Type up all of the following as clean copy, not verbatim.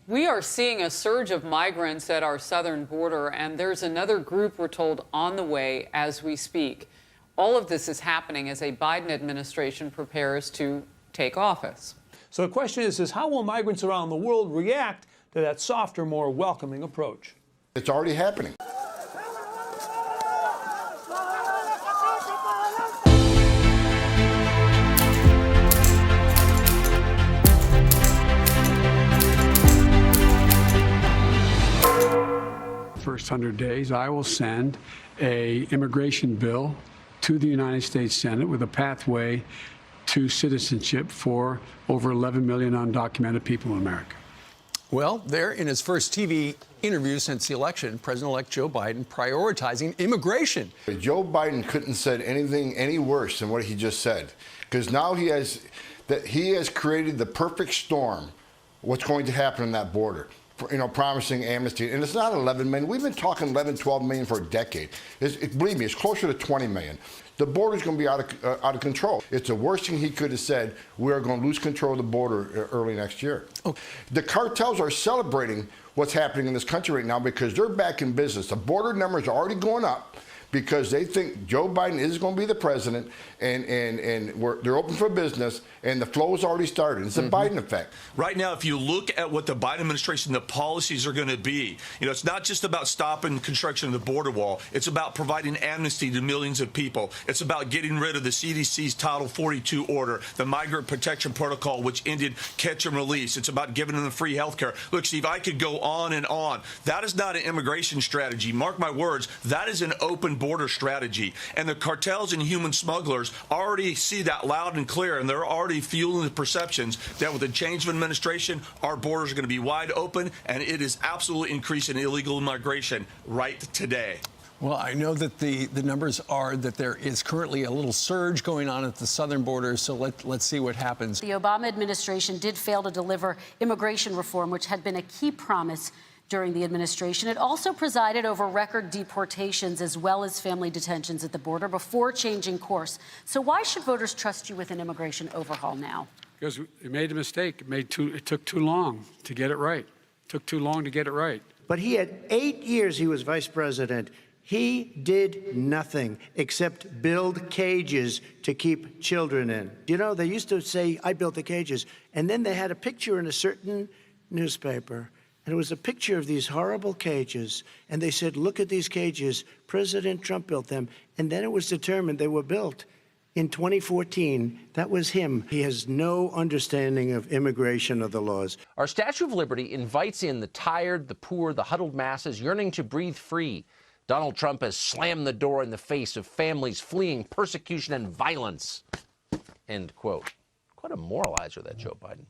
We are seeing a surge of migrants at our southern border, and there's another group, we're told, on the way as we speak. All of this is happening as a Biden administration prepares to take office. So the question is how will migrants around the world react to that softer, more welcoming approach? It's already happening. First 100 days, I will send an immigration bill to the United States Senate with a pathway to citizenship for over 11 million undocumented people in America. Well, there in his first TV interview since the election, President-elect Joe Biden prioritizing immigration. Joe Biden couldn't have said anything any worse than what he just said, because now he has created the perfect storm. What's going to happen on that border? You know, promising amnesty. And it's not 11 million. We've been talking 11, 12 million for a decade. Believe me, it's closer to 20 million. The border's going to be out of control. It's the worst thing he could have said. We're going to lose control of the border early next year. Okay. The cartels are celebrating what's happening in this country right now because they're back in business. The border numbers are already going up because they think Joe Biden is going to be the president, and they're open for business, and the flow has already started. It's a Biden effect. Right now, if you look at what the Biden administration, the policies are going to be, you know, it's not just about stopping construction of the border wall. It's about providing amnesty to millions of people. It's about getting rid of the CDC's Title 42 order, the Migrant Protection Protocol, which ended catch and release. It's about giving them free health care. Look, Steve, I could go on and on. That is not an immigration strategy. Mark my words, that is an open border strategy. And the cartels and human smugglers already see that loud and clear, and they're already fueling the perceptions that with the change of administration, our borders are going to be wide open, and it is absolutely increasing illegal immigration right today. Well, I know that the numbers are that there is currently a little surge going on at the southern border, so let's see what happens. The Obama administration did fail to deliver immigration reform, which had been a key promise during the administration. It also presided over record deportations as well as family detentions at the border before changing course. So why should voters trust you with an immigration overhaul now? Because we made a mistake. It took too long to get it right. It took too long to get it right. But he had 8 years he was vice president. He did nothing except build cages to keep children in. You know, they used to say, I built the cages. And then they had a picture in a certain newspaper. And it was a picture of these horrible cages. And they said, look at these cages. President Trump built them. And then it was determined they were built in 2014. That was him. He has no understanding of immigration or the laws. Our Statue of Liberty invites in the tired, the poor, the huddled masses yearning to breathe free. Donald Trump has slammed the door in the face of families fleeing persecution and violence. End quote. Quite a moralizer, that Joe Biden.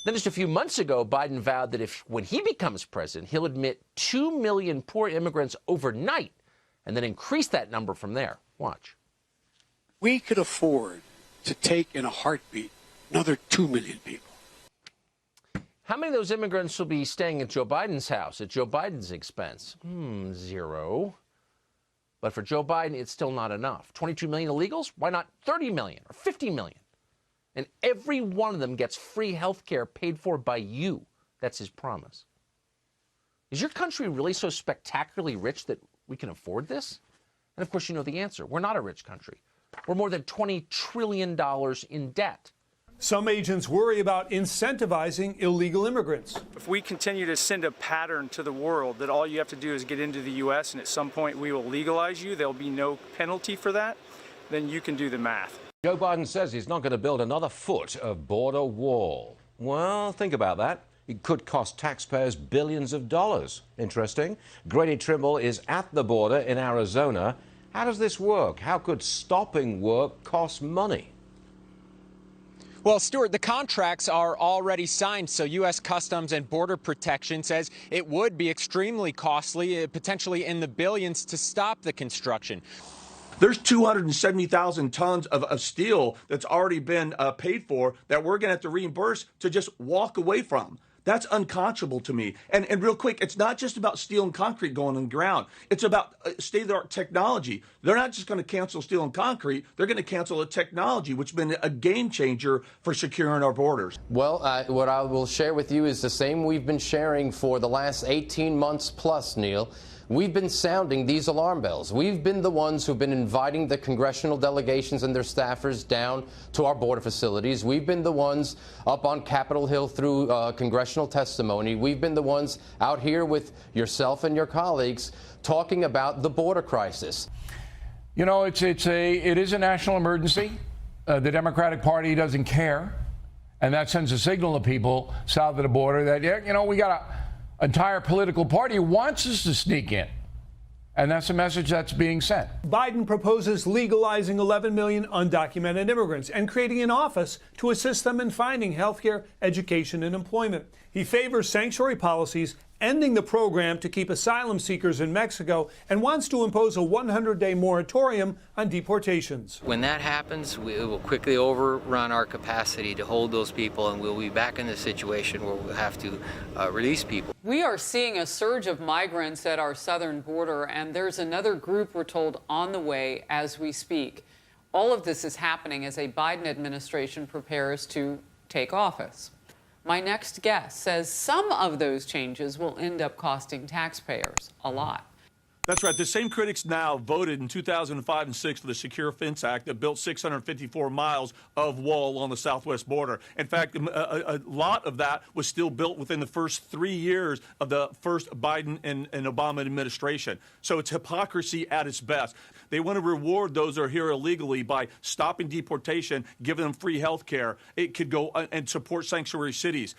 Then just a few months ago, Biden vowed that when he becomes president, he'll admit 2 million poor immigrants overnight and then increase that number from there. Watch. We could afford to take in a heartbeat another 2 million people. How many of those immigrants will be staying at Joe Biden's house at Joe Biden's expense? 0. But for Joe Biden, it's still not enough. 22 million illegals? Why not 30 million or 50 million? And every one of them gets free health care paid for by you. That's his promise. Is your country really so spectacularly rich that we can afford this? And of course, you know the answer. We're not a rich country. We're more than $20 trillion in debt. Some agents worry about incentivizing illegal immigrants. If we continue to send a pattern to the world that all you have to do is get into the U.S. and at some point we will legalize you, there'll be no penalty for that, then you can do the math. Joe Biden says he's not going to build another foot of border wall. Well, think about that. It could cost taxpayers billions of dollars. Interesting. Grady Trimble is at the border in Arizona. How does this work? How could stopping work cost money? Well, Stuart, the contracts are already signed, so U.S. Customs and Border Protection says it would be extremely costly, potentially in the billions, to stop the construction. There's 270,000 tons of steel that's already been paid for that we're going to have to reimburse to just walk away from. That's unconscionable to me. And real quick, it's not just about steel and concrete going on the ground. It's about state-of-the-art technology. They're not just going to cancel steel and concrete. They're going to cancel the technology, which has been a game changer for securing our borders. Well, what I will share with you is the same we've been sharing for the last 18 months plus, Neil. We've been sounding these alarm bells. We've been the ones who've been inviting the congressional delegations and their staffers down to our border facilities. We've been the ones up on Capitol Hill through congressional testimony. We've been the ones out here with yourself and your colleagues talking about the border crisis. You know, it is a national emergency. The Democratic Party doesn't care, and that sends a signal to people south of the border that, yeah, you know, we got an entire political party who wants us to sneak in. And that's a message that's being sent. Biden proposes legalizing 11 million undocumented immigrants and creating an office to assist them in finding health care, education, and employment. He favors sanctuary policies, ending the program to keep asylum seekers in Mexico, and wants to impose a 100-day moratorium on deportations. When that happens, we will quickly overrun our capacity to hold those people, and we'll be back in the situation where we'll have to release people. We are seeing a surge of migrants at our southern border, and there's another group, we're told, on the way as we speak. All of this is happening as a Biden administration prepares to take office. My next guest says some of those changes will end up costing taxpayers a lot. That's right. The same critics now voted in 2005 and 6 for the Secure Fence Act that built 654 miles of wall on the southwest border. In fact, a lot of that was still built within the first 3 years of the first Biden and Obama administration. So it's hypocrisy at its best. They want to reward those that are here illegally by stopping deportation, giving them free health care. It could go and support sanctuary cities.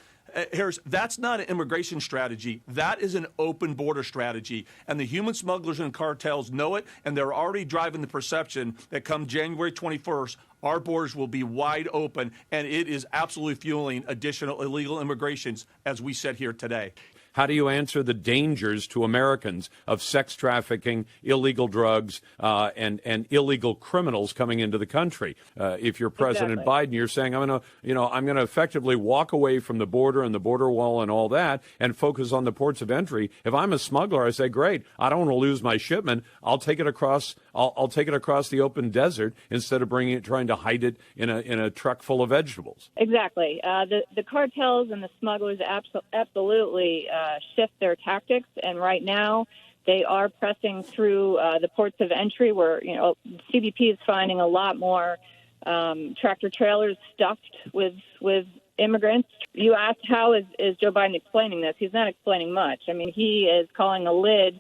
That's not an immigration strategy. That is an open border strategy. And the human smugglers and cartels know it, and they're already driving the perception that come January 21st, our borders will be wide open, and it is absolutely fueling additional illegal immigrations as we sit here today. How do you answer the dangers to Americans of sex trafficking, illegal drugs, and illegal criminals coming into the country? If you're President Biden, you're saying I'm going to effectively walk away from the border and the border wall and all that, and focus on the ports of entry. If I'm a smuggler, I say, great, I don't want to lose my shipment. I'll take it across. I'll take it across the open desert instead of trying to hide it in a truck full of vegetables. Exactly. The cartels and the smugglers absolutely shift their tactics, and right now they are pressing through the ports of entry where, CBP is finding a lot more tractor trailers stuffed with immigrants. You asked how is Joe Biden explaining this? He's not explaining much. I mean, he is calling a lid,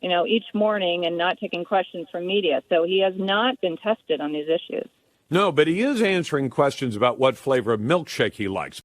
each morning and not taking questions from media. So he has not been tested on these issues. No, but he is answering questions about what flavor of milkshake he likes.